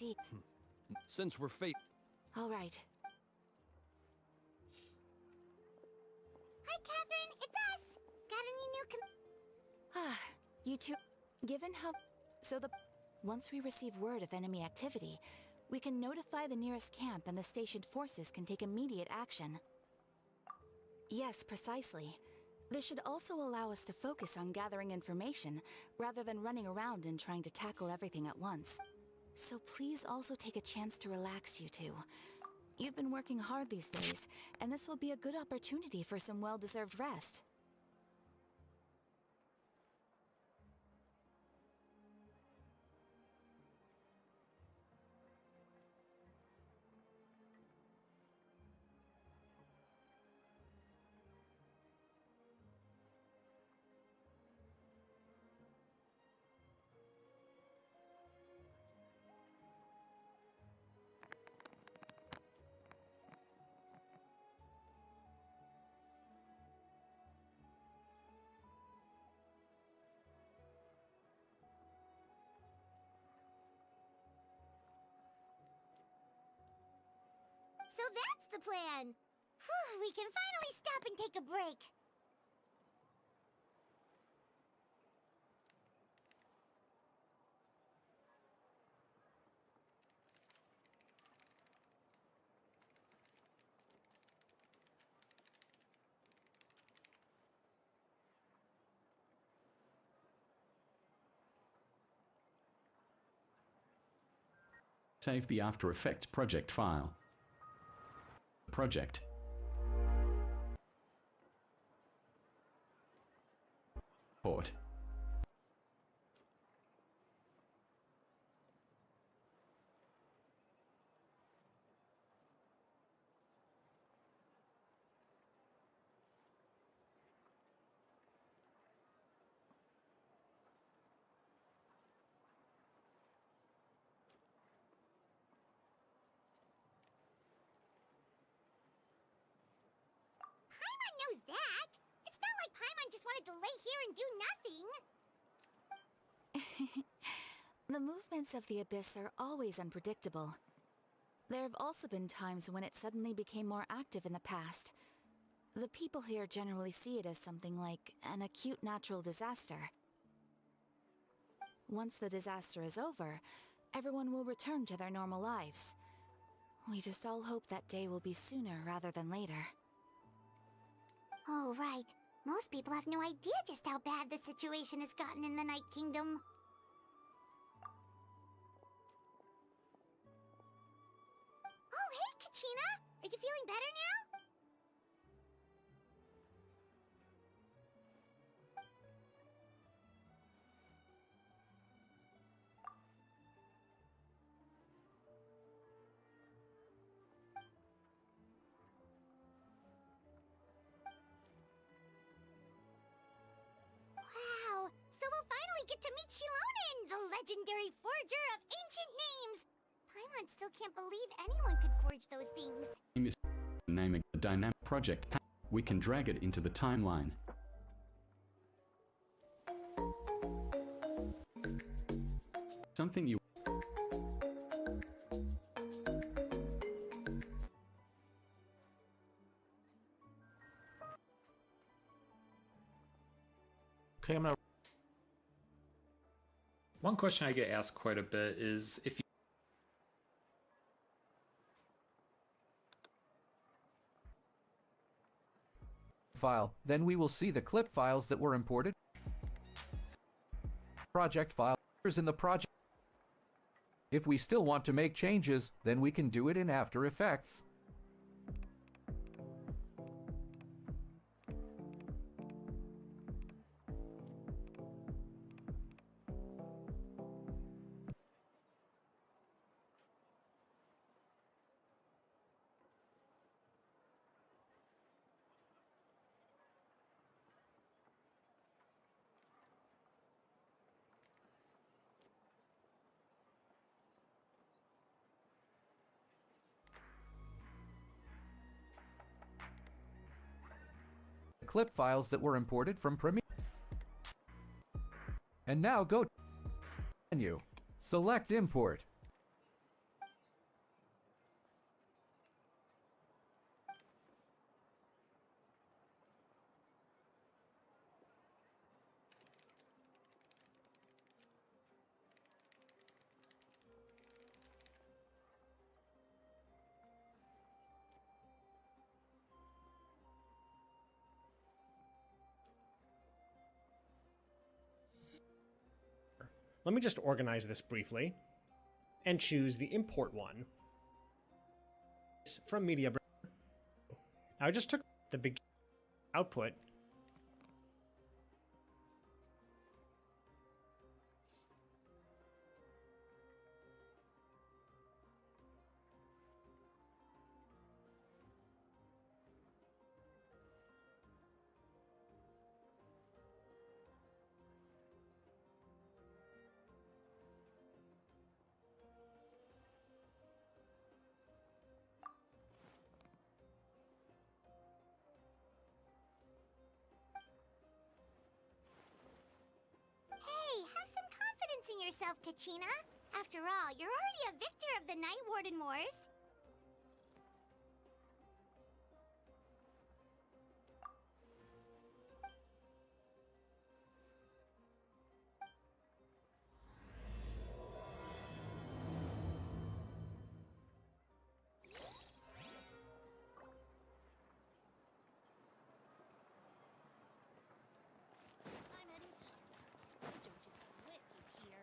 see. Since we're All right. Hi, Catherine. It's us. Got any new You two, given how... Once we receive word of enemy activity, we can notify the nearest camp and the stationed forces can take immediate action. Yes, precisely. This should also allow us to focus on gathering information, rather than running around and trying to tackle everything at once. So please also take a chance to relax, you two. You've been working hard these days, and this will be a good opportunity for some well-deserved rest. So that's the plan. Whew, we can finally stop and take a break. Save the After Effects project file. Project. Port. Knows that. It's not like Paimon just wanted to lay here and do nothing. The movements of the Abyss are always unpredictable. There have also been times when it suddenly became more active in the past. The people here generally see it as something like an acute natural disaster. Once the disaster is over, everyone will return to their normal lives. We just all hope that day will be sooner rather than later. Oh, right. Most people have no idea just how bad the situation has gotten in the Night Kingdom. Oh, hey, Kachina! Are you feeling better now? Wow! So we'll finally get to meet Shilonen, the legendary forger of ancient names! Paimon still can't believe anyone could forge those things. Naming the dynamic project path, we can drag it into the timeline. Something you Okay, I'm gonna... One question I get asked quite a bit is if you file, then we will see the clip files that were imported. Project file is in the project. If we still want to make changes, then we can do it in After Effects. Clip files that were imported from Premiere. And now go to menu. Select Import. Let me just organize this briefly and choose the import one from media. Now I just took the big output. Hey, have some confidence in yourself, Kachina. After all, you're already a victor of the Night Warden Wars. I'm at east. Don't you quit, you hear?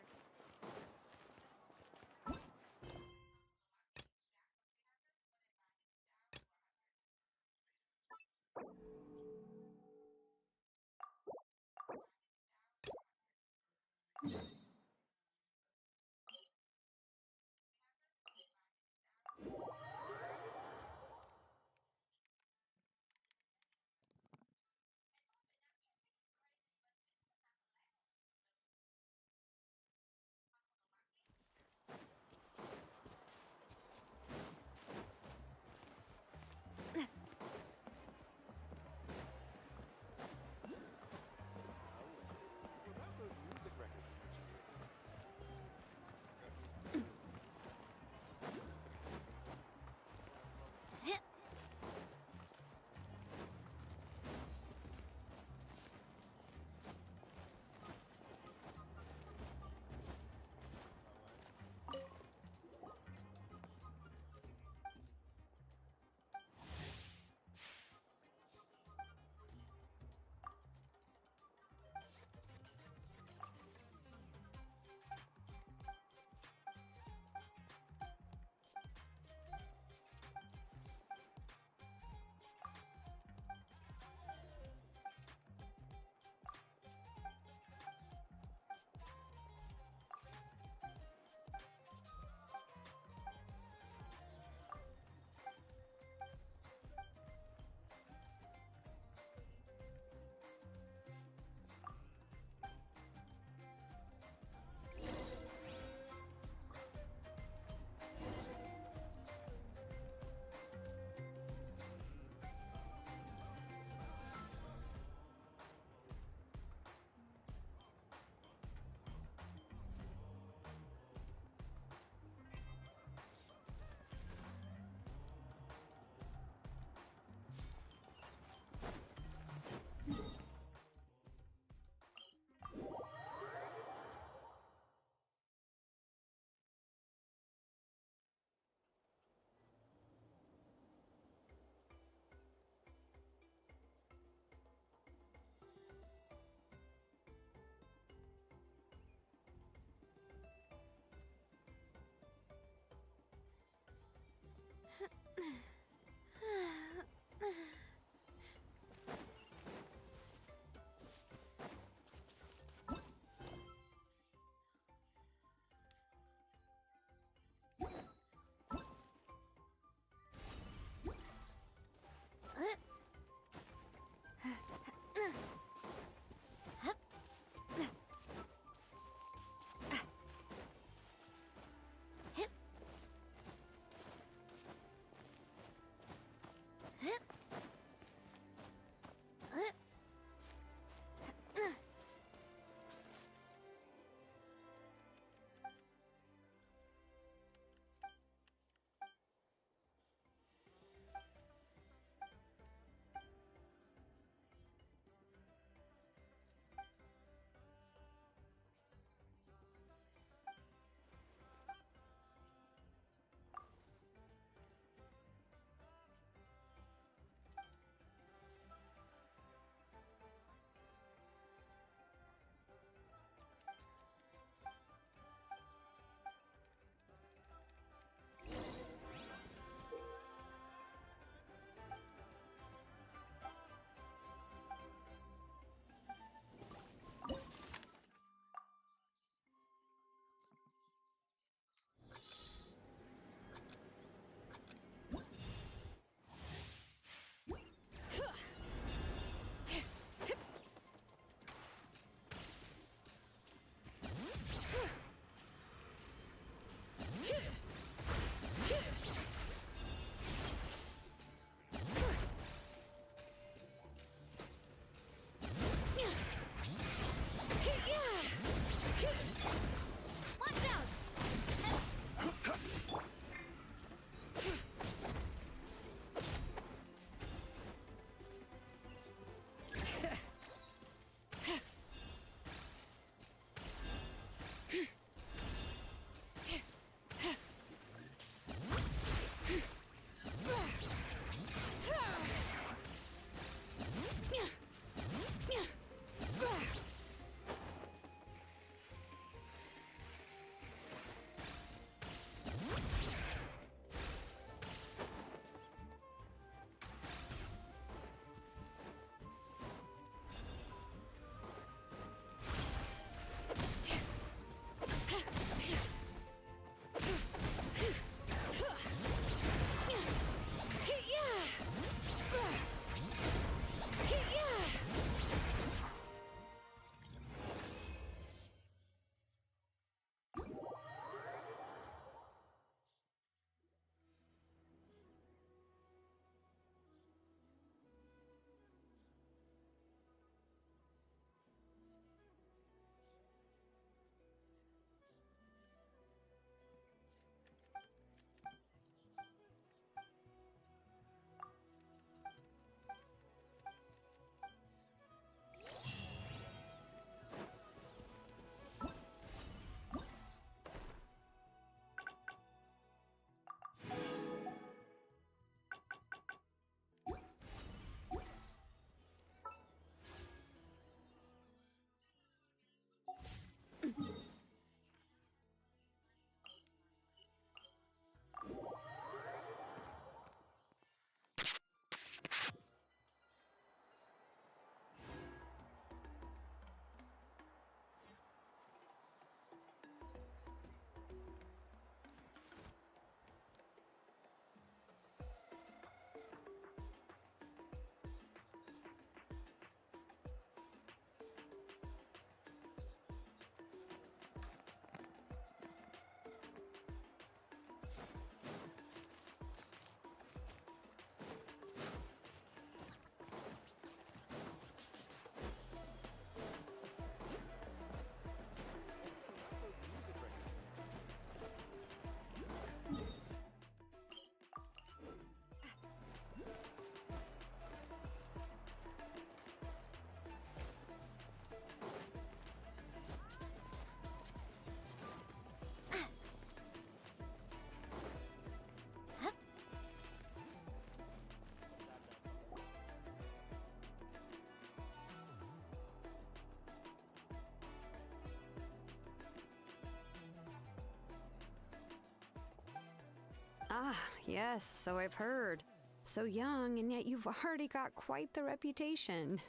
Ah, yes, so I've heard. So young, and yet you've already got quite the reputation.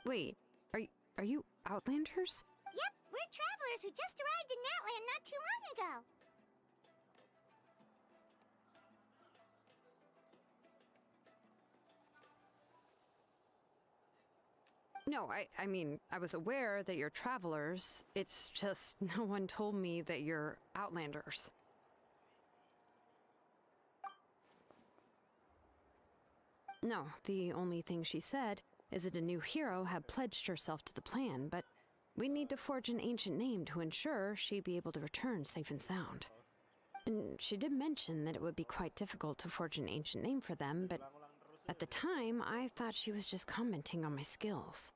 Wait, are you Outlanders? Yep, we're travelers who just arrived in Natland not too long ago. No, I mean, I was aware that you're travelers. It's just no one told me that you're Outlanders. No, the only thing she said is that a new hero had pledged herself to the plan, but we need to forge an ancient name to ensure she'd be able to return safe and sound. And she did mention that it would be quite difficult to forge an ancient name for them, but at the time, I thought she was just commenting on my skills.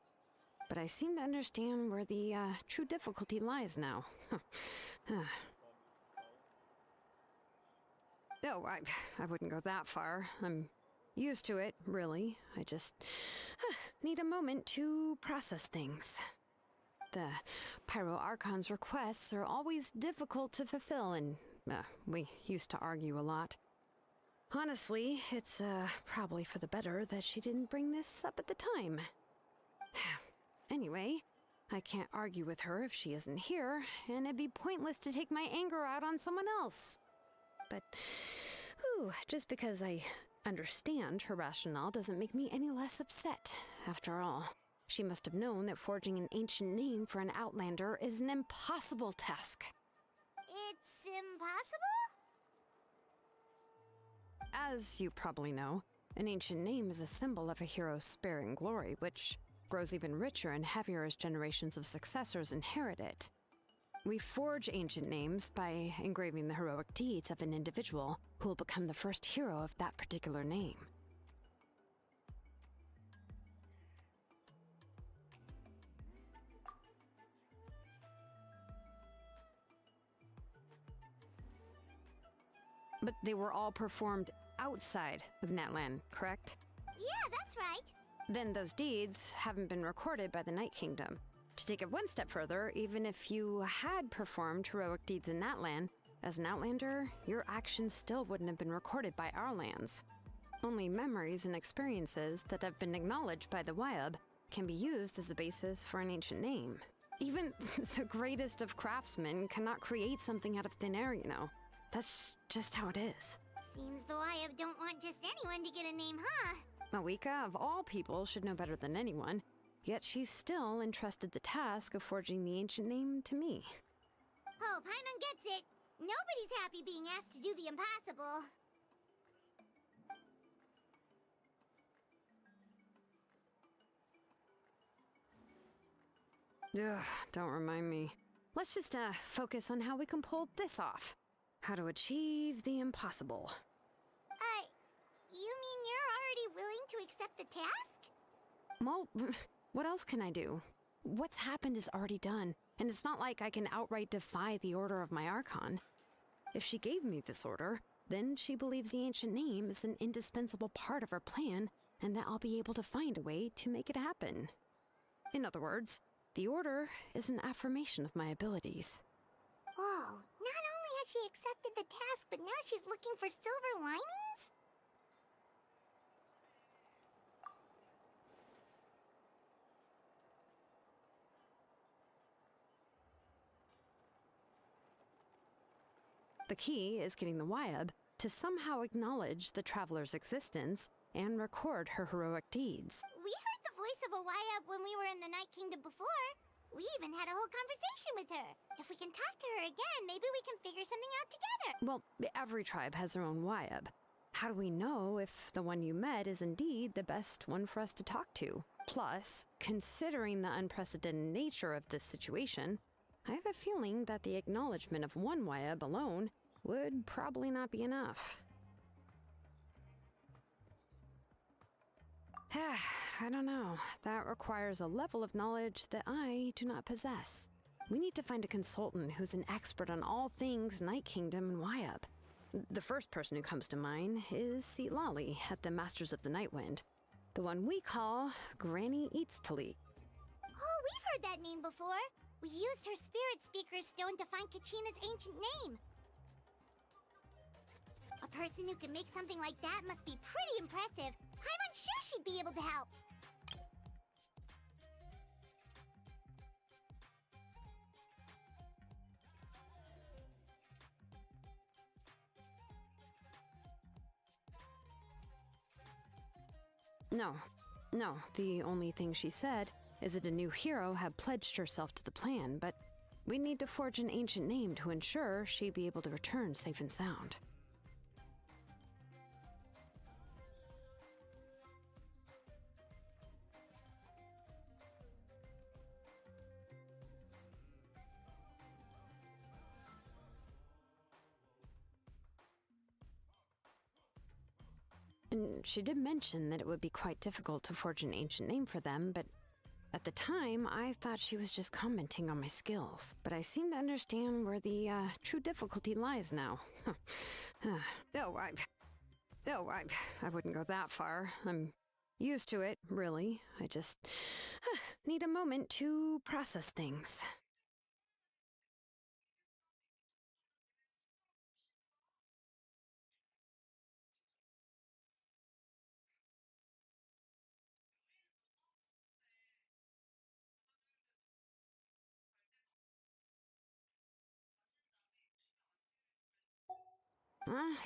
But I seem to understand where the true difficulty lies now. Oh, I wouldn't go that far. I'm used to it, really. I just need a moment to process things. The Pyro Archon's requests are always difficult to fulfill, and we used to argue a lot. Honestly, it's probably for the better that she didn't bring this up at the time. Anyway, I can't argue with her if she isn't here, and it'd be pointless to take my anger out on someone else. But, just because I understand her rationale doesn't make me any less upset. After all, she must have known that forging an ancient name for an Outlander is an impossible task. It's impossible? As you probably know, an ancient name is a symbol of a hero's spirit and glory, which grows even richer and heavier as generations of successors inherit it. We forge ancient names by engraving the heroic deeds of an individual who will become the first hero of that particular name. But they were all performed outside of Natlan, correct? Yeah, that's right. Then those deeds haven't been recorded by the Night Kingdom. To take it one step further, even if you had performed heroic deeds in Natlan, as an Outlander, your actions still wouldn't have been recorded by our lands. Only memories and experiences that have been acknowledged by the Wyab can be used as a basis for an ancient name. Even the greatest of craftsmen cannot create something out of thin air, you know. That's just how it is. Seems the Wyab don't want just anyone to get a name, huh? Mawika, of all people, should know better than anyone, yet she's still entrusted the task of forging the ancient name to me. Oh, Paimon gets it. Nobody's happy being asked to do the impossible. Ugh, don't remind me. Let's just focus on how we can pull this off. How to achieve the impossible. You mean you're already willing to accept the task? Well, what else can I do? What's happened is already done, and it's not like I can outright defy the order of my Archon. If she gave me this order, then she believes the ancient name is an indispensable part of her plan, and that I'll be able to find a way to make it happen. In other words, the order is an affirmation of my abilities. Whoa, not only has she accepted the task, but now she's looking for silver linings? The key is getting the Wyab to somehow acknowledge the traveler's existence and record her heroic deeds. We heard the voice of a Wyab when we were in the Night Kingdom before. We even had a whole conversation with her. If we can talk to her again, maybe we can figure something out together. Well, every tribe has their own Wyab. How do we know if the one you met is indeed the best one for us to talk to? Plus, considering the unprecedented nature of this situation, I have a feeling that the acknowledgement of one Wyab alone would probably not be enough. I don't know. That requires a level of knowledge that I do not possess. We need to find a consultant who's an expert on all things Night Kingdom and Wyab. The first person who comes to mind is Seatlali at the Masters of the Nightwind, the one we call Granny Eats to Leap. Oh, we've heard that name before. We used her spirit speaker stone to find Kachina's ancient name. A person who can make something like that must be pretty impressive. I'm unsure she'd be able to help. No, the only thing she said is that a new hero had pledged herself to the plan, but we need to forge an ancient name to ensure she'd be able to return safe and sound. And she did mention that it would be quite difficult to forge an ancient name for them, but at the time, I thought she was just commenting on my skills. But I seem to understand where the true difficulty lies now. I wouldn't go that far. I'm used to it, really. I just need a moment to process things.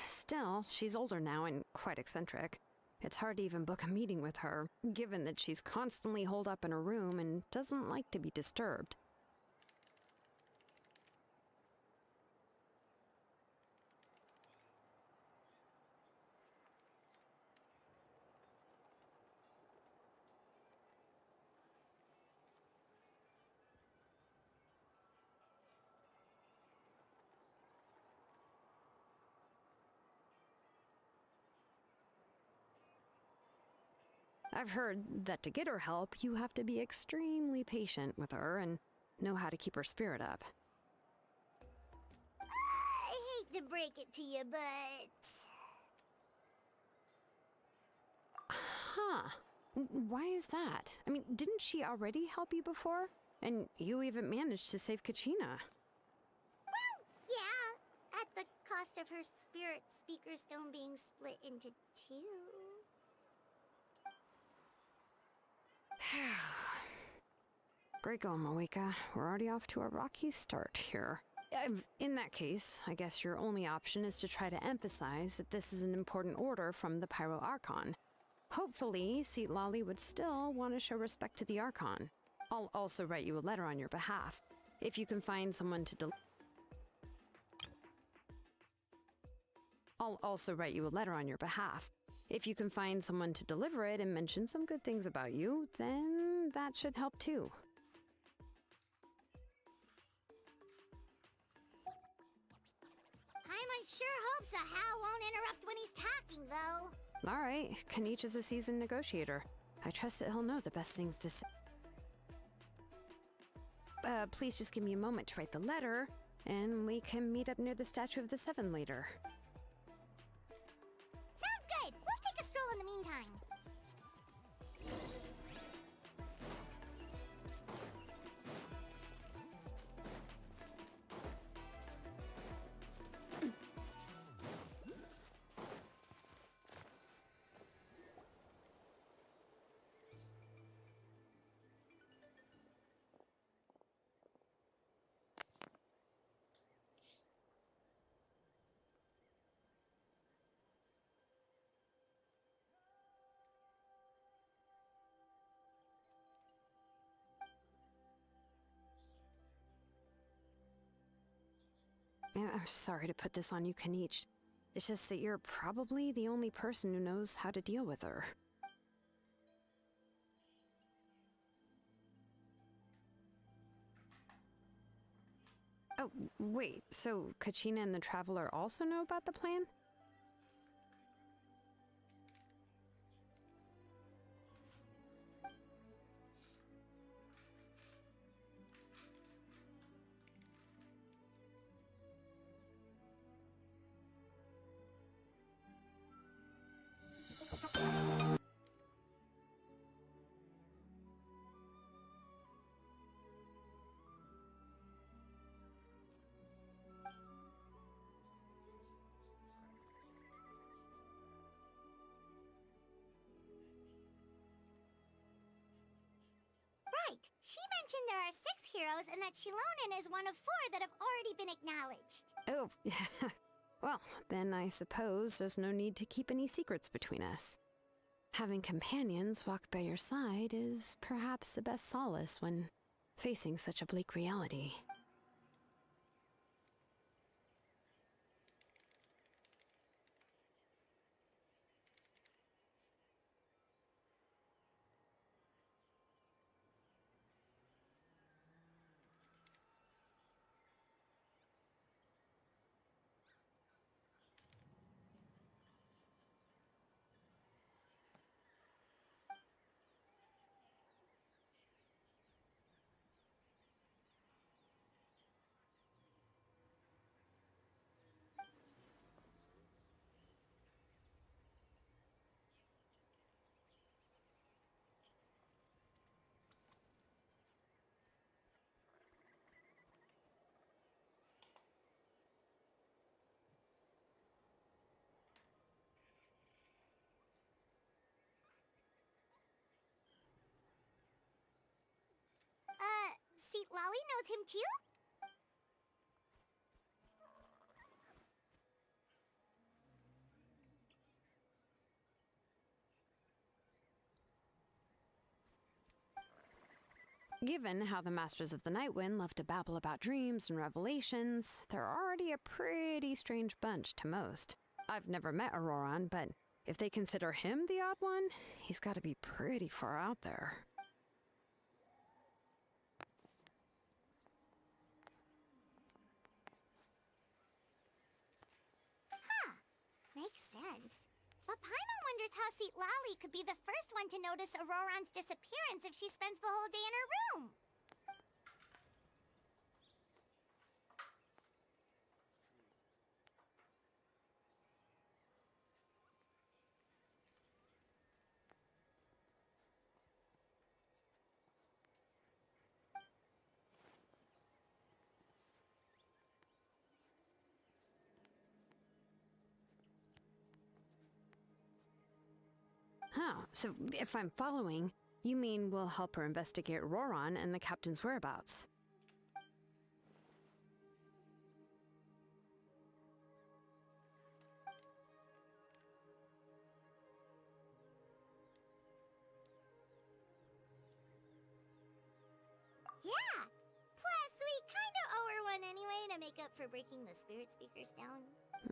Still, she's older now and quite eccentric. It's hard to even book a meeting with her, given that she's constantly holed up in her room and doesn't like to be disturbed. I've heard that to get her help, you have to be extremely patient with her and know how to keep her spirit up. I hate to break it to you, but... Huh. Why is that? I mean, didn't she already help you before? And you even managed to save Kachina. Well, yeah. At the cost of her spirit speaker stone being split into two. Great going, Moeka. We're already off to a rocky start here. In that case, I guess your only option is to try to emphasize that this is an important order from the Pyro Archon. Hopefully, Seat Lolly would still want to show respect to the Archon. I'll also write you a letter on your behalf. If you can find someone to I'll also write you a letter on your behalf. If you can find someone to deliver it and mention some good things about you, then that should help too. Paimon sure hopes a Hal won't interrupt when he's talking, though. All right, Kanich is a seasoned negotiator. I trust that he'll know the best things to say. Please just give me a moment to write the letter, and we can meet up near the Statue of the Seven later. Sounds good. We'll take a stroll in the meantime. I'm sorry to put this on you, Kanich. It's just that you're probably the only person who knows how to deal with her. Oh, wait, so Kachina and the Traveler also know about the plan? right. She mentioned there are 6 heroes and that Shilonen is one of 4 that have already been acknowledged. Oh, well, then I suppose there's no need to keep any secrets between us. Having companions walk by your side is perhaps the best solace when facing such a bleak reality. Seat Lolly knows him too? Given how the Masters of the Nightwind love to babble about dreams and revelations, they're already a pretty strange bunch to most. I've never met Auroran, but if they consider him the odd one, he's got to be pretty far out there. Makes sense. But Paimon wonders how Seat Lolly could be the first one to notice Auroran's disappearance if she spends the whole day in her room. Oh, so if I'm following, you mean we'll help her investigate Auroran and the captain's whereabouts? Yeah! Plus, we kinda owe her one anyway to make up for breaking the spirit speakers down.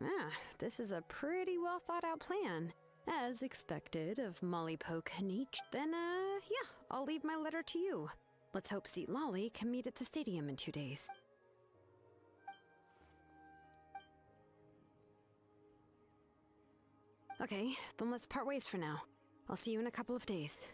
Ah, this is a pretty well thought out plan. As expected of Molly Poke Nietzsche, then, yeah, I'll leave my letter to you. Let's hope Seat Lolly can meet at the stadium in 2 days. Okay, then let's part ways for now. I'll see you in a couple of days.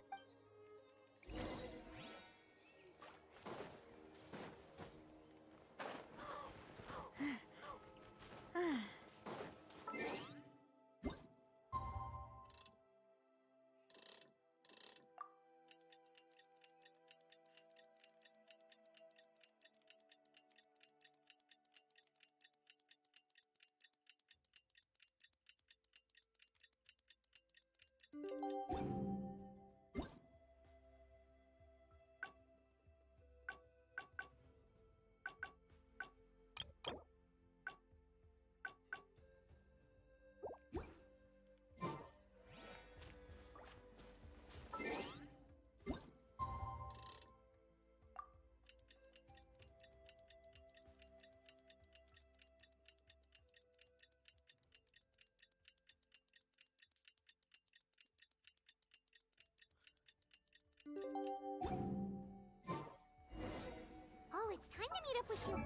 Oh, it's time to meet up with Shil...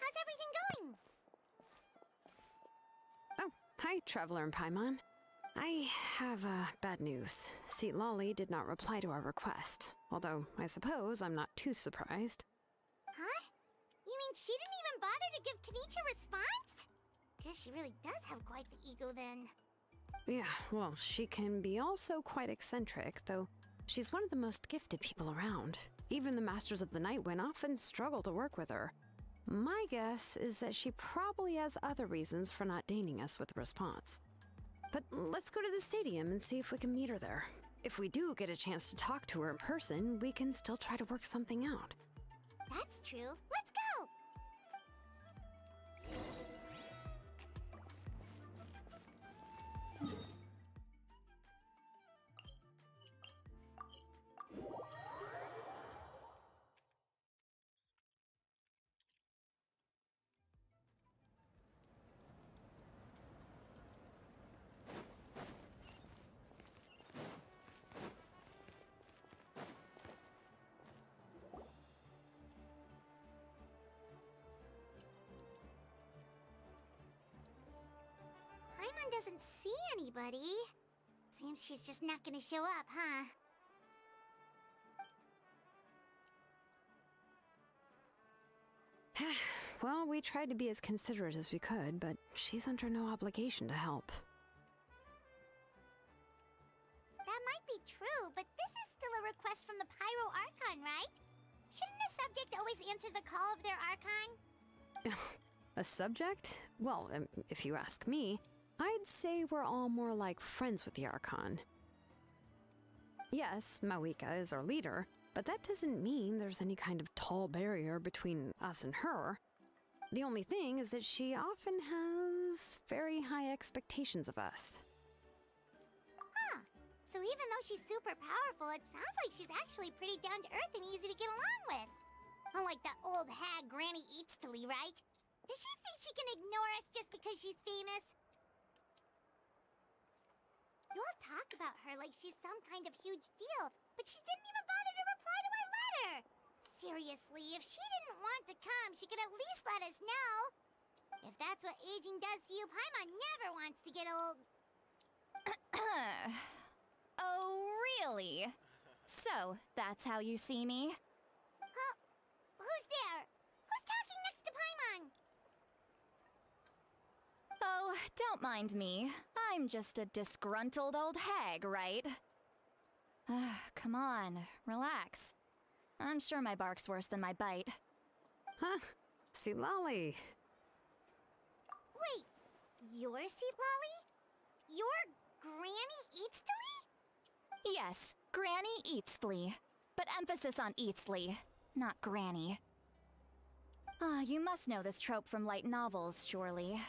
how's everything going? Oh, hi, Traveler and Paimon. I have bad news. Seat Lolly did not reply to our request, although I suppose I'm not too surprised. Huh? You mean she didn't even bother to give Kenichi a response? Guess she really does have quite the ego then. Yeah, well, she can be also quite eccentric, though she's one of the most gifted people around. Even the Masters of the Nightwind often struggle to work with her. My guess is that she probably has other reasons for not deigning us with a response. But let's go to the stadium and see if we can meet her there. If we do get a chance to talk to her in person, we can still try to work something out. That's true. Let's go! Paimon doesn't see anybody. Seems she's just not gonna show up, huh? Well, we tried to be as considerate as we could, but she's under no obligation to help. That might be true, but this is still a request from the Pyro Archon, right? Shouldn't a subject always answer the call of their Archon? A subject? Well, if you ask me, I'd say we're all more like friends with the Archon. Yes, Mawika is our leader, but that doesn't mean there's any kind of tall barrier between us and her. The only thing is that she often has very high expectations of us. Huh. So even though she's super powerful, it sounds like she's actually pretty down to earth and easy to get along with. Unlike that old hag Granny Eatstily, right? Does she think she can ignore us just because she's famous? You all talk about her like she's some kind of huge deal, but she didn't even bother to reply to our letter! Seriously, if she didn't want to come, she could at least let us know. If that's what aging does to you, Paimon never wants to get old. Oh, really? So, that's how you see me? Huh? Who's there? Who's talking next to Paimon? Oh, don't mind me. I'm just a disgruntled old hag, right? Come on, relax. I'm sure my bark's worse than my bite. Huh? See, Lolly. Wait, you're Seat Lolly? You're Granny Eatstily? Yes, Granny Eatsley. But emphasis on Eatsley, not Granny. You must know this trope from light novels, surely.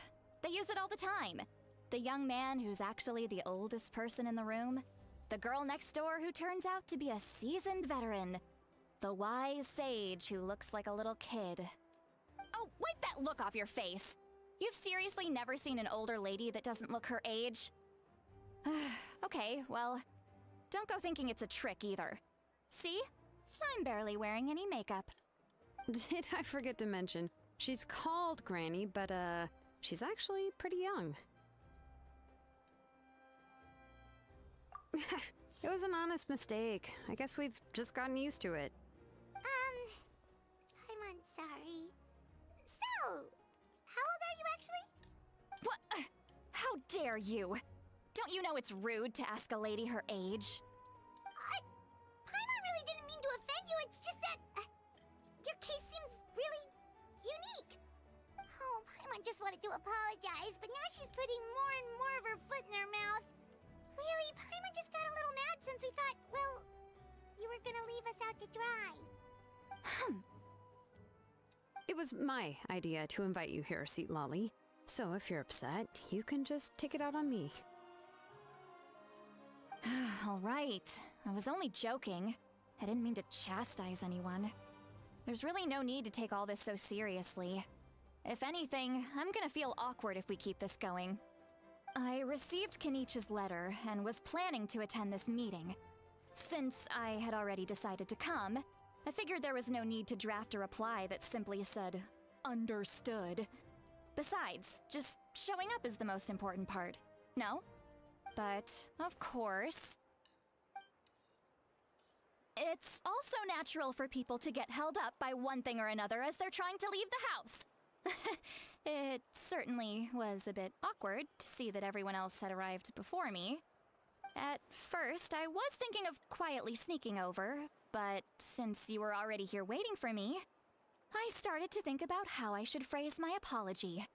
They use it all the time. The young man who's actually the oldest person in the room. The girl next door who turns out to be a seasoned veteran. The wise sage who looks like a little kid. Oh, wipe that look off your face! You've seriously never seen an older lady that doesn't look her age? Okay, well, don't go thinking it's a trick either. See? I'm barely wearing any makeup. Did I forget to mention, she's called Granny, but she's actually pretty young. It was an honest mistake. I guess we've just gotten used to it. I'm sorry. So, how old are you actually? What? How dare you? Don't you know it's rude to ask a lady her age? Paimon really didn't mean to offend you, it's just that your case seems really unique. Oh, Paimon just wanted to apologize, but now she's putting more and more of her foot in her mouth. Really, Paimon just got a little mad since we thought, well, you were gonna leave us out to dry. It was my idea to invite you here, Seat Lolly. So if you're upset, you can just take it out on me. All right. I was only joking. I didn't mean to chastise anyone. There's really no need to take all this so seriously. If anything, I'm gonna feel awkward if we keep this going. I received Kenichi's letter and was planning to attend this meeting. Since I had already decided to come, I figured there was no need to draft a reply that simply said, Understood. Besides, just showing up is the most important part. No? But, of course... It's also natural for people to get held up by one thing or another as they're trying to leave the house. It certainly was a bit awkward to see that everyone else had arrived before me. At first, I was thinking of quietly sneaking over, but since you were already here waiting for me, I started to think about how I should phrase my apology.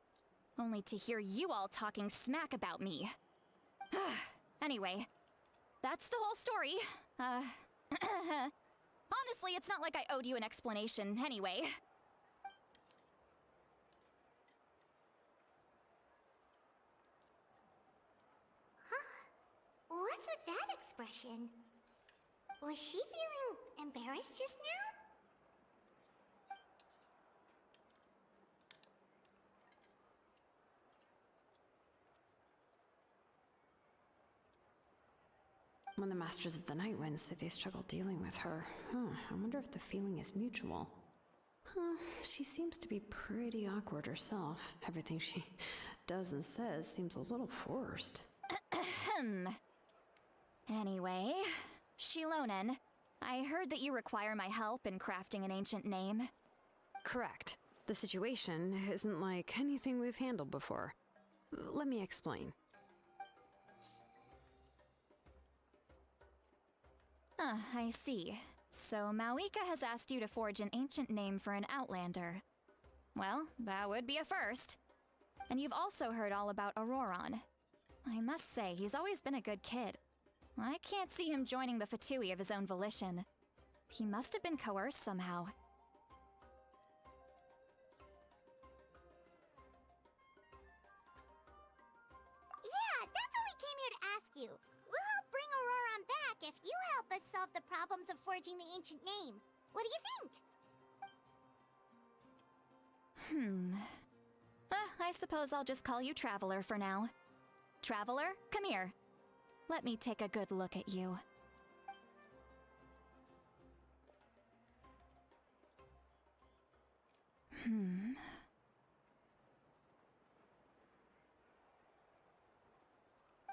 Only to hear you all talking smack about me. Anyway, that's the whole story. Honestly, it's not like I owed you an explanation anyway. What's with that expression? Was she feeling embarrassed just now? When the Masters of the Night Wind say they struggle dealing with her, I wonder if the feeling is mutual. She seems to be pretty awkward herself. Everything she does and says seems a little forced. Anyway, Shilonen, I heard that you require my help in crafting an ancient name. Correct. The situation isn't like anything we've handled before. Let me explain. I see. So Mawika has asked you to forge an ancient name for an outlander. Well, that would be a first. And you've also heard all about Auroron. I must say, he's always been a good kid. I can't see him joining the Fatui of his own volition. He must have been coerced somehow. Yeah, that's what we came here to ask you. We'll help bring Auroron back if you help us solve the problems of forging the ancient name. What do you think? I suppose I'll just call you Traveler for now. Traveler, come here. Let me take a good look at you.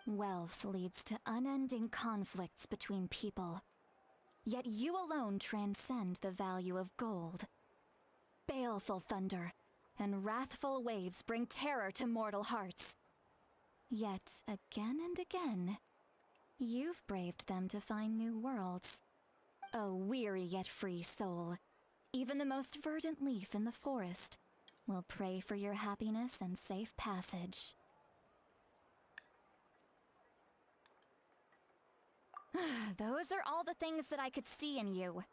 Wealth leads to unending conflicts between people. Yet you alone transcend the value of gold. Baleful thunder and wrathful waves bring terror to mortal hearts. Yet again and again, you've braved them to find new worlds. A weary yet free soul, even the most verdant leaf in the forest will pray for your happiness and safe passage. Those are all the things that I could see in you.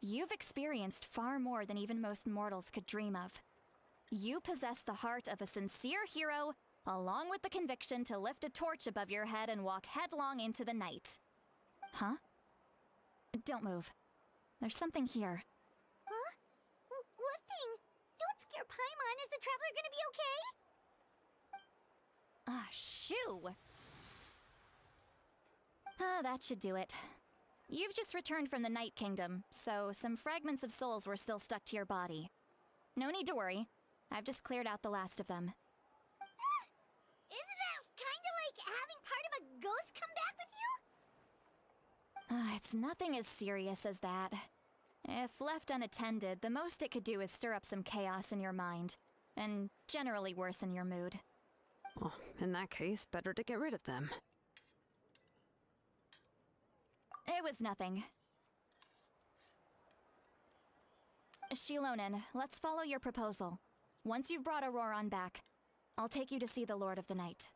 You've experienced far more than even most mortals could dream of. You possess the heart of a sincere hero, along with the conviction to lift a torch above your head and walk headlong into the night. Huh? Don't move. There's something here. Huh? What thing? Don't scare Paimon. Is the Traveler gonna be okay? Shoo! That should do it. You've just returned from the Night Kingdom, so some fragments of souls were still stuck to your body. No need to worry. I've just cleared out the last of them. Isn't that kinda like having part of a ghost come back with you? It's nothing as serious as that. If left unattended, the most it could do is stir up some chaos in your mind, and generally worsen your mood. Well, in that case, better to get rid of them. It was nothing. Shilonen, let's follow your proposal. Once you've brought Auroron back, I'll take you to see the Lord of the Night.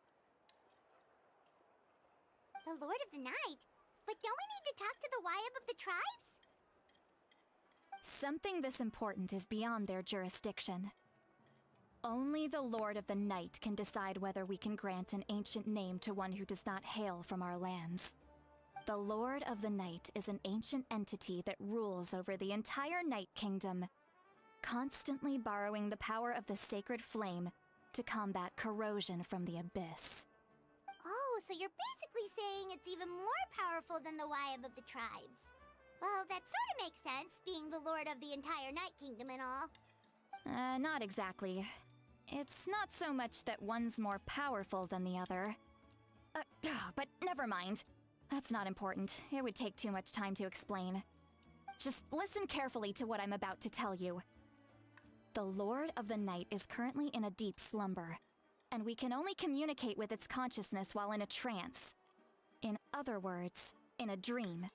The Lord of the Night? But don't we need to talk to the Wyab of the tribes? Something this important is beyond their jurisdiction. Only the Lord of the Night can decide whether we can grant an ancient name to one who does not hail from our lands. The Lord of the Night is an ancient entity that rules over the entire Night Kingdom, constantly borrowing the power of the sacred flame to combat corrosion from the abyss. Oh, so you're basically saying it's even more powerful than the Wyab of the tribes. Well, that sort of makes sense, being the Lord of the entire Night Kingdom and all. Not exactly. It's not so much that one's more powerful than the other. But never mind. That's not important. It would take too much time to explain. Just listen carefully to what I'm about to tell you. The Lord of the Night is currently in a deep slumber, and we can only communicate with its consciousness while in a trance. In other words, in a dream.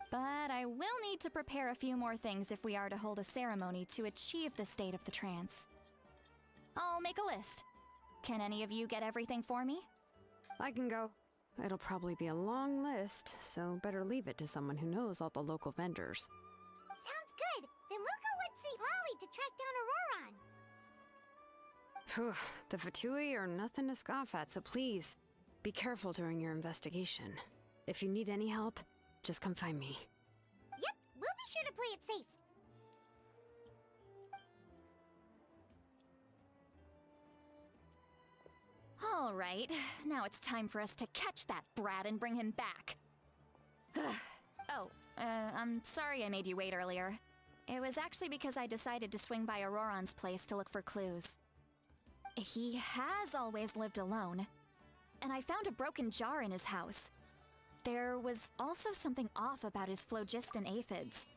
But I will need to prepare a few more things if we are to hold a ceremony to achieve the state of the trance. I'll make a list. Can any of you get everything for me? I can go. It'll probably be a long list, so better leave it to someone who knows all the local vendors. Sounds good. Then we'll go with St. Lolly to track down Auroron. Phew, the Fatui are nothing to scoff at, so please, be careful during your investigation. If you need any help, just come find me. Yep, we'll be sure to play it safe. All right, now it's time for us to catch that brat and bring him back. I'm sorry I made you wait earlier. It was actually because I decided to swing by Auroron's place to look for clues. He has always lived alone, and I found a broken jar in his house. There was also something off about his phlogiston aphids,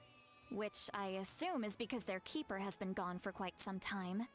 which I assume is because their keeper has been gone for quite some time.